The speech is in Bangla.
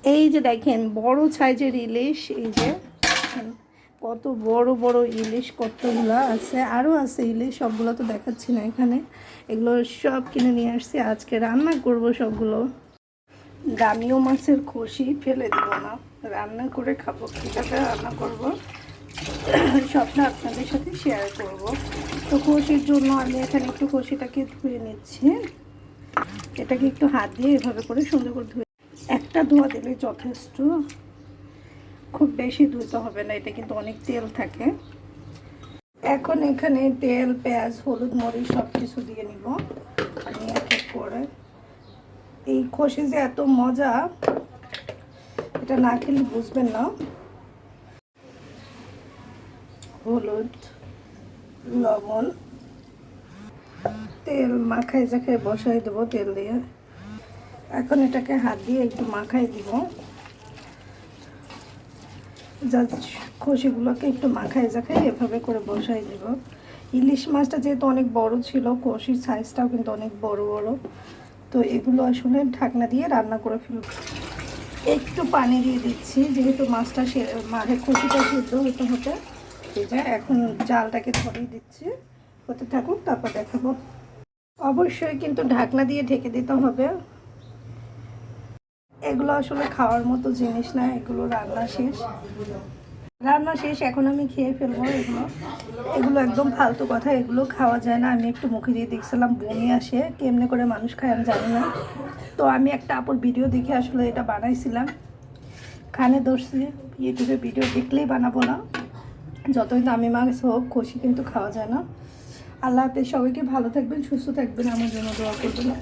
এই যে দেখেন বড় সাইজের ইলিশ, এই যে কত বড় বড় ইলিশ কতগুলো আছে, আরও আছে ইলিশ, সবগুলো তো দেখাচ্ছি না এখানে। এগুলো সব কিনে নিয়ে আসছি, আজকে রান্না করব সবগুলো। দামিও মাছের খোসি ফেলে দেব না, রান্না করে খাবো। কীভাবে রান্না করব সবটা আপনাদের সাথে শেয়ার করব। তো খোসির জন্য আমি এখানে একটু খোসিটাকে ধুয়ে নিচ্ছি। এটাকে একটু হাত দিয়ে এভাবে করে সুন্দর করে ধুয়ে, একটা ধোয়া দিলে যথেষ্ট, খুব বেশি ধুতে হবে না, এটা কিন্তু অনেক তেল থাকে। এখন এখানে তেল, পেঁয়াজ, হলুদ, মরিচ সব কিছু দিয়ে নিব আমি এক এক করে। এই খোসে যে এত মজা, এটা না খেলে বুঝবেন না। হলুদ, লবণ, তেল মাখাই জাখাই বসাই দেবো তেল দিয়ে। এখন এটাকে হাত দিয়ে একটু মাখাই দিব, জাস্ট খোসিগুলোকে একটু মাখাই জাখাই এভাবে করে বসাই দিব। ইলিশ মাছটা যেহেতু অনেক বড় ছিল, খোসির সাইজটাও কিন্তু অনেক বড় বড়, তো এগুলো আসলে ঢাকনা দিয়ে রান্না করে ফেলব। একটু পানি দিয়ে দিচ্ছি, যেহেতু মাছটা মানে খোসিটা সিদ্ধ হতে হতে এই যে এখন জালটাকে ধরিয়ে দিচ্ছি, হতে থাকুক, তারপর দেখাবো। অবশ্যই কিন্তু ঢাকনা দিয়ে ঢেকে দিতে হবে। এগুলো আসলে খাওয়ার মতো জিনিস না, এগুলো রান্না শেষ, রান্না শেষ, এখন আমি খেয়ে ফেলবো। এগুলো এগুলো একদম ফালতু কথা, এগুলো খাওয়া যায় না। আমি একটু মুখে দিয়ে দেখছিলাম বমি আসে, কেমনে করে মানুষ খায় আমি জানি না। তো আমি একটা আপুর ভিডিও দেখে আসলে এটা বানাইছিলাম, খানে ধরছি। ইউটিউবে ভিডিও দেখলেই বানাবো না, যতই দামি মাছ হোক খোসি কিন্তু খাওয়া যায় না। আল্লাহ হাফেজ, সবাইকে ভালো থাকবেন, সুস্থ থাকবেন, আমার জন্য দোয়া করবেন।